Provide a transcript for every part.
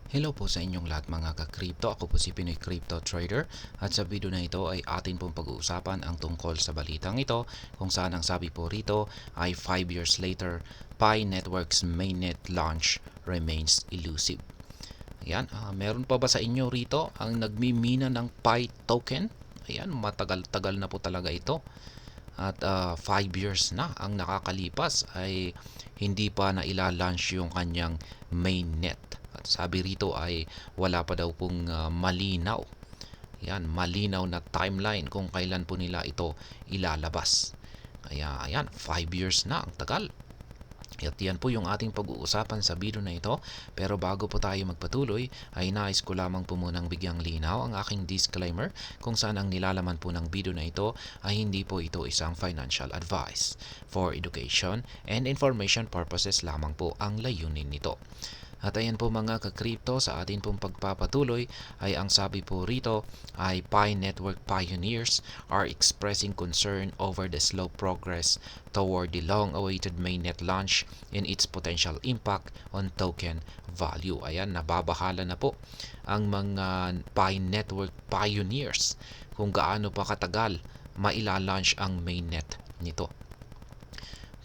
Hello po sa inyong lahat mga ka-crypto. Ako po si Pinoy Crypto Trader at sa video na ito ay atin pong pag-uusapan ang tungkol sa balitang ito kung saan ang sabi po rito ay 5 years later, Pi Network's mainnet launch remains elusive. Ayan, meron pa ba sa inyo rito ang nagmimina ng Pi token? Ayan, matagal-tagal na po talaga ito. At 5 years na ang nakakalipas ay hindi pa na ila-launch yung kanyang mainnet. At sabi rito ay wala pa daw pong malinaw. Yan, malinaw na timeline kung kailan po nila ito ilalabas. Kaya ayan, 5 years na, ang tagal. At yan po yung ating pag-uusapan sa video na ito. Pero bago po tayo magpatuloy, ay nais ko lamang po munang bigyang linaw ang aking disclaimer kung saan ang nilalaman po ng video na ito ay hindi po ito isang financial advice. For education and information purposes lamang po ang layunin nito. At ayan po mga ka-crypto, sa atin pong pagpapatuloy ay ang sabi po rito ay Pi Network pioneers are expressing concern over the slow progress toward the long-awaited mainnet launch and its potential impact on token value. Ayan, nababahala na po ang mga Pi Network pioneers kung gaano pa katagal maila-launch ang mainnet nito.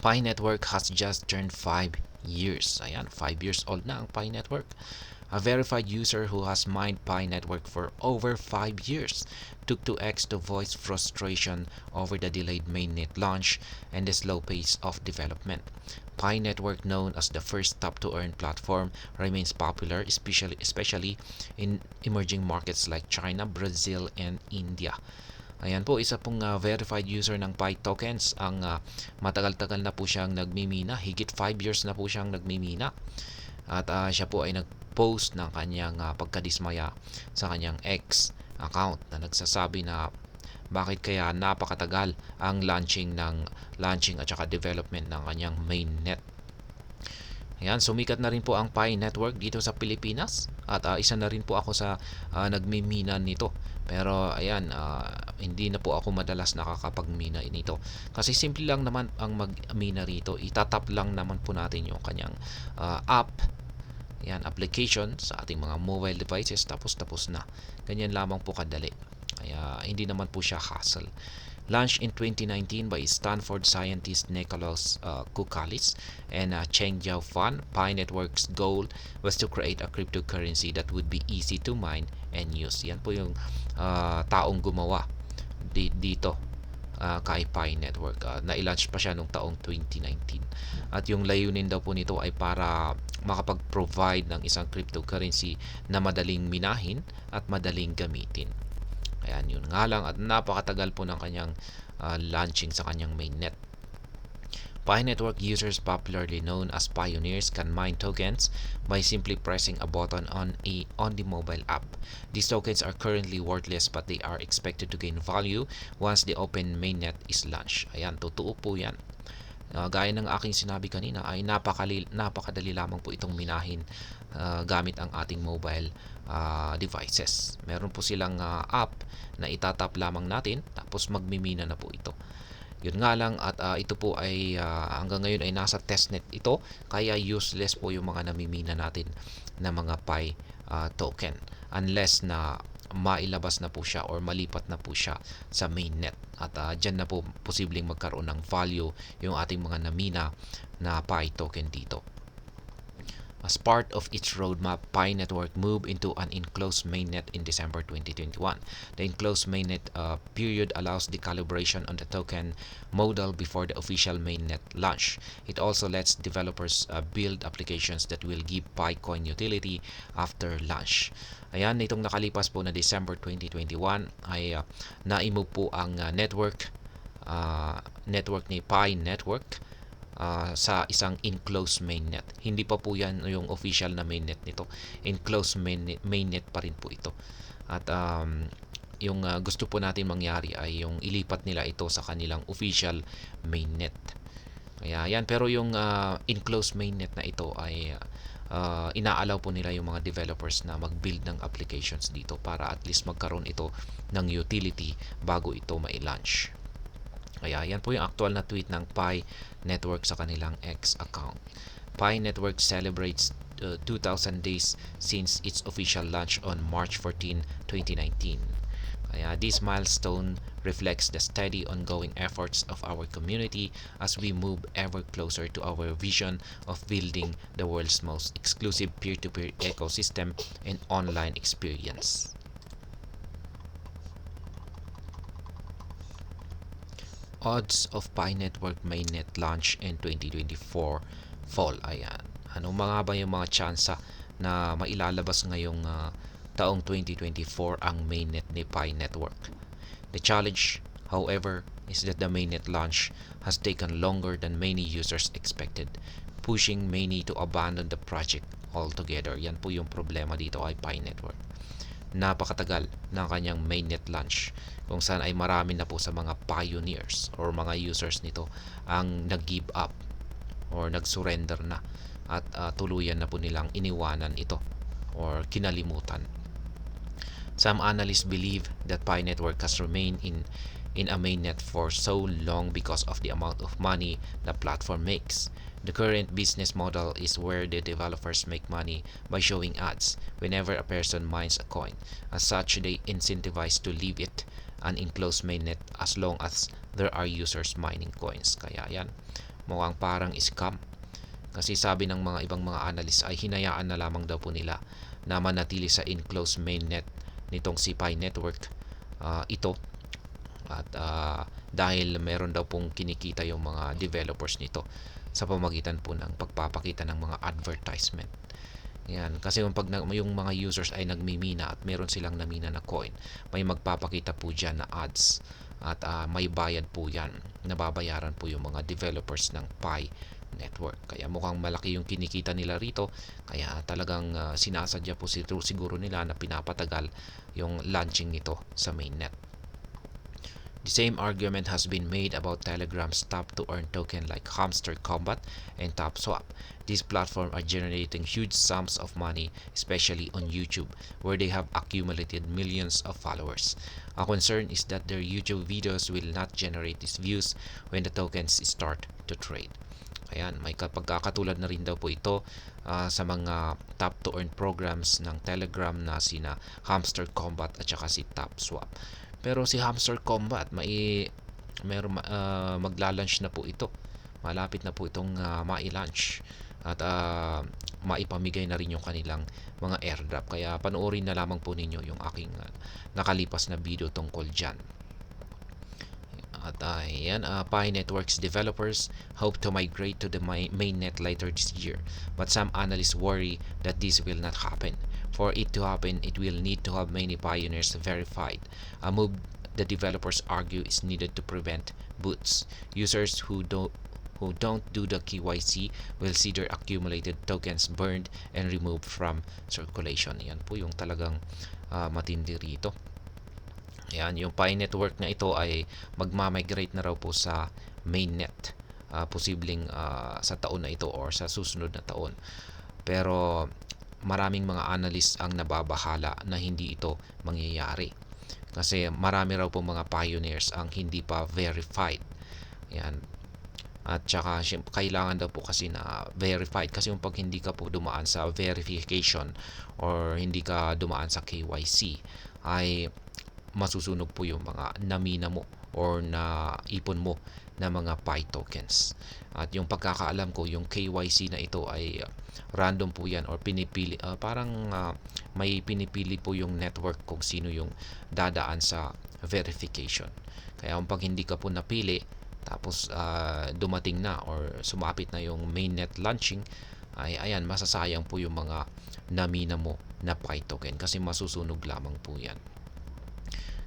Pi Network has just turned 5 years. Ayan, 5 years old na ang Pi Network. A verified user who has mined Pi Network for over 5 years took to X to voice frustration over the delayed mainnet launch and the slow pace of development. Pi Network, known as the first tap-to-earn platform, remains popular, especially in emerging markets like China, Brazil, and India. Ayan po, isa pong verified user ng Pi tokens. Ang matagal-tagal na po siyang nagmimina. Higit 5 years na po siyang nagmimina. At siya po ay nag-post ng kanyang pagkadismaya sa kanyang X account na nagsasabi na bakit kaya napakatagal ang launching at saka development ng kanyang mainnet. Ayan, sumikat na rin po ang Pi Network dito sa Pilipinas at isa na rin po ako sa nagmimina nito. Pero ayan, hindi na po ako madalas nakakapagmina nito. Kasi simple lang naman ang magmina rito. Itatap lang naman po natin yung kanyang app, ayan, application sa ating mga mobile devices, tapos na. Ganyan lamang po kadali. Kaya hindi naman po siya hassle. Launched in 2019 by Stanford scientist Nicholas Koukalis and Cheng Jiao Fan, Pi Network's goal was to create a cryptocurrency that would be easy to mine and use. Yan po yung taong gumawa dito kay Pi Network. Na-launch pa siya noong taong 2019. At yung layunin daw po nito ay para makapag-provide ng isang cryptocurrency na madaling minahin at madaling gamitin. Ayan, yun nga lang, at napakatagal po ng kanyang launching sa kanyang mainnet. Pi Network users, popularly known as pioneers, can mine tokens by simply pressing a button on the mobile app. These tokens are currently worthless but they are expected to gain value once the open mainnet is launched. Ayan, totoo po yan. Gaya ng aking sinabi kanina ay napakadali lamang po itong minahin gamit ang ating mobile devices. Meron po silang app na itatap lamang natin tapos magmimina na po ito. Yun nga lang, at ito po ay hanggang ngayon ay nasa testnet ito, kaya useless po yung mga namimina natin na mga Pi token unless na mailabas na po siya or malipat na po siya sa mainnet. At dyan na po posibleng magkaroon ng value yung ating mga namina na Pi token dito. As part of its roadmap, Pi Network moved into an enclosed mainnet in December 2021. The enclosed mainnet period allows the calibration on the token model before the official mainnet launch. It also lets developers build applications that will give PiCoin utility after launch. Ayan, itong nakalipas po na December 2021 ay na-move po ang network ni Pi Network sa isang enclosed mainnet. Hindi pa po yan yung official na mainnet nito. Enclosed mainnet pa rin po ito. At yung gusto po natin mangyari ay yung ilipat nila ito sa kanilang official mainnet. Kaya yan, pero yung enclosed mainnet na ito ay inaalaw po nila yung mga developers na mag-build ng applications dito para at least magkaroon ito ng utility bago ito mai-launch. Kaya yan po yung actual na tweet ng Pi Network sa kanilang X account. Pi Network celebrates 2,000 days since its official launch on March 14, 2019. Kaya this milestone reflects the steady ongoing efforts of our community as we move ever closer to our vision of building the world's most exclusive peer-to-peer ecosystem and online experience. Odds of Pi Network mainnet launch in 2024 fall. Ayan. Ano mga ba yung mga tsansa na mailalabas ngayong taong 2024 ang mainnet ni Pi Network? The challenge, however, is that the mainnet launch has taken longer than many users expected, pushing many to abandon the project altogether. Yan po yung problema dito ay Pi Network. Napakatagal ng kanyang mainnet launch kung saan ay marami na po sa mga pioneers or mga users nito ang nag-give up or nag-surrender na at tuluyan na po nilang iniwanan ito or kinalimutan. Some analysts believe that Pi Network has remained in a mainnet for so long because of the amount of money the platform makes. The current business model is where the developers make money by showing ads whenever a person mines a coin. As such, they incentivize to leave it an enclosed mainnet as long as there are users mining coins. Kaya yan, mukhang parang scam. Kasi sabi ng mga ibang mga analysts ay hinayaan na lamang daw po nila na manatili sa enclosed mainnet nitong si Pi Network ito at dahil meron daw pong kinikita yung mga developers nito sa pamagitan po ng pagpapakita ng mga advertisement. Yan, kasi yung mga users ay nagmimina at meron silang namina na coin, may magpapakita po dyan na ads at may bayad po yan, nababayaran po yung mga developers ng Pi Network. Kaya mukhang malaki yung kinikita nila rito, kaya talagang sinasadya po siguro nila na pinapatagal yung launching nito sa mainnet. The same argument has been made about Telegram's tap-to-earn token like Hamster Combat and TapSwap. These platforms are generating huge sums of money, especially on YouTube, where they have accumulated millions of followers. A concern is that their YouTube videos will not generate these views when the tokens start to trade. Ayan, may pagkakatulad na rin daw po ito sa mga tap-to-earn programs ng Telegram na sina Hamster Combat at saka si TapSwap. Pero si Hamster Combat, magla-launch na po ito. Malapit na po itong mai-launch at maipamigay na rin yung kanilang mga airdrop. Kaya panoorin na lamang po ninyo yung aking nakalipas na video tungkol dyan. At ayan, Pi Network's developers hope to migrate to the mainnet later this year. But some analysts worry that this will not happen. For it to happen, it will need to have many pioneers verified, a move the developers argue is needed to prevent boots. Users who don't do the KYC will see their accumulated tokens burned and removed from circulation. Yan po yung talagang matindi rito. Yan, yung Pi Network na ito ay magmamigrate na raw po sa mainnet. Posibleng sa taon na ito or sa susunod na taon. Pero maraming mga analysts ang nababahala na hindi ito mangyayari. Kasi marami raw po mga pioneers ang hindi pa verified. Yan. At saka kailangan daw po kasi na verified. Kasi yung pag hindi ka po dumaan sa verification or hindi ka dumaan sa KYC ay masusunog po yung mga namina mo or na ipon mo na mga Pi tokens. At yung pagkakaalam ko, yung KYC na ito ay random po yan or pinipili, may pinipili po yung network kung sino yung dadaan sa verification. Kaya kung pag hindi ka po napili, tapos dumating na or sumapit na yung mainnet launching, ay ayan, masasayang po yung mga namina mo na Pi token kasi masusunog lamang po yan.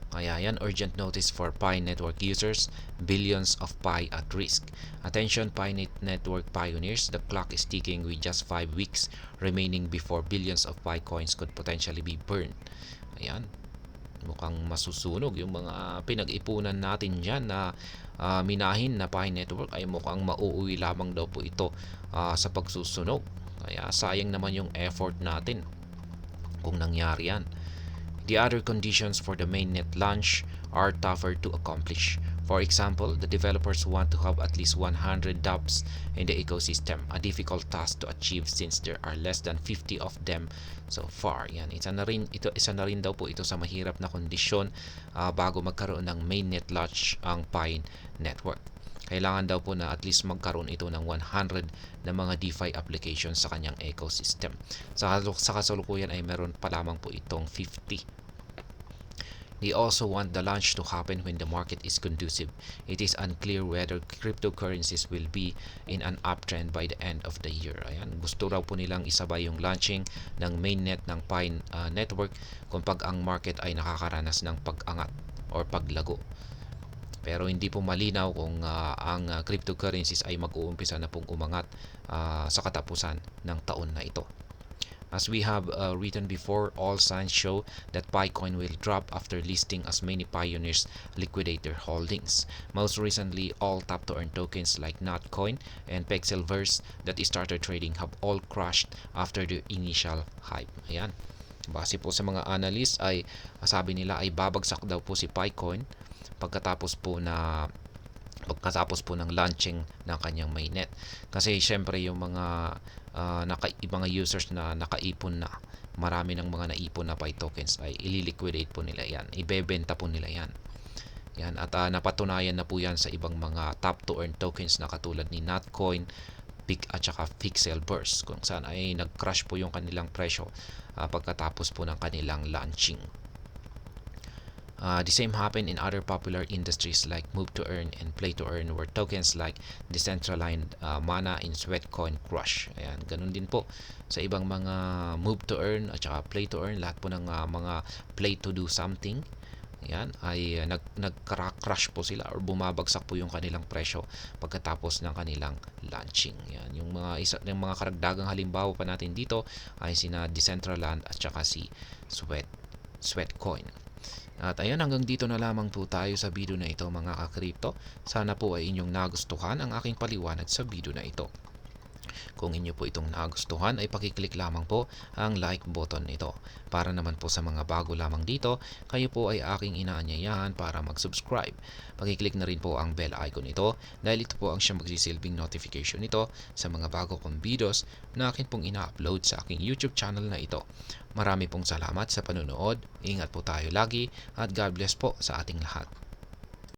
Kaya yan, urgent notice for Pi Network users, billions of Pi at risk. Attention Pi Network pioneers, the clock is ticking with just 5 weeks remaining before billions of Pi coins could potentially be burned. Ayan, mukhang masusunog yung mga pinag-ipunan natin dyan na minahin na Pi Network ay mukhang mauuwi lamang daw po ito sa pagsusunog. Kaya sayang naman yung effort natin kung nangyari yan. The other conditions for the mainnet launch are tougher to accomplish. For example, the developers want to have at least 100 dApps in the ecosystem, a difficult task to achieve since there are less than 50 of them so far. Yan, isa na rin daw po ito sa mahirap na kondisyon bago magkaroon ng mainnet launch ang Pi network. Kailangan daw po na at least magkaroon ito ng 100 na mga DeFi applications sa kanyang ecosystem. Sa kasalukuyan ay meron pa lamang po itong 50. They also want the launch to happen when the market is conducive. It is unclear whether cryptocurrencies will be in an uptrend by the end of the year. Ayan, gusto raw po nilang isabay yung launching ng mainnet ng Pi network kung pag ang market ay nakakaranas ng pag-angat or paglago. Pero hindi po malinaw kung ang cryptocurrencies ay mag-uumpisa na pong umangat sa katapusan ng taon na ito. As we have written before, all signs show that Picoin will drop after listing as many pioneers liquidate their holdings. Most recently, all tap-to-earn tokens like Notcoin and Pixelverse that started trading have all crashed after the initial hype. Ayan. Base po sa mga analysts ay sabi nila ay babagsak daw po si Picoin pagkatapos po ng launching ng kanyang mainnet. Kasi syempre yung mga mga users na nakaipon na, marami ng mga naipon na Pi tokens ay ililiquidate po nila yan, ibebenta po nila yan. Yan, at napatunayan na po yan sa ibang mga tap to earn tokens na katulad ni Notcoin, at saka Pixelverse, kung saan ay nag-crash po yung kanilang presyo pagkatapos po ng kanilang launching. The same happened in other popular industries like Move to Earn and Play to Earn, where tokens like Decentraland, Mana, and Sweatcoin crush. Ayan, ganun din po sa ibang mga Move to Earn at saka Play to Earn, lahat po ng mga Play to do something. Ayan, ay nag-crash po sila or bumabagsak po yung kanilang presyo pagkatapos ng kanilang launching. Yan, yung mga karagdagang halimbawa pa natin dito ay sina Decentraland at saka si Sweatcoin. At ayan, hanggang dito na lamang po tayo sa video na ito mga ka-crypto. Sana po ay inyong nagustuhan ang aking paliwanag sa video na ito. Kung inyo po itong nagustuhan ay pakiclick lamang po ang like button nito. Para naman po sa mga bago lamang dito, kayo po ay aking inaanyayahan para mag-subscribe. Pakiclick na rin po ang bell icon nito dahil ito po ang siyang magsisilbing notification nito sa mga bago kong videos na akin pong ina-upload sa aking YouTube channel na ito. Marami pong salamat sa panunood, ingat po tayo lagi at God bless po sa ating lahat.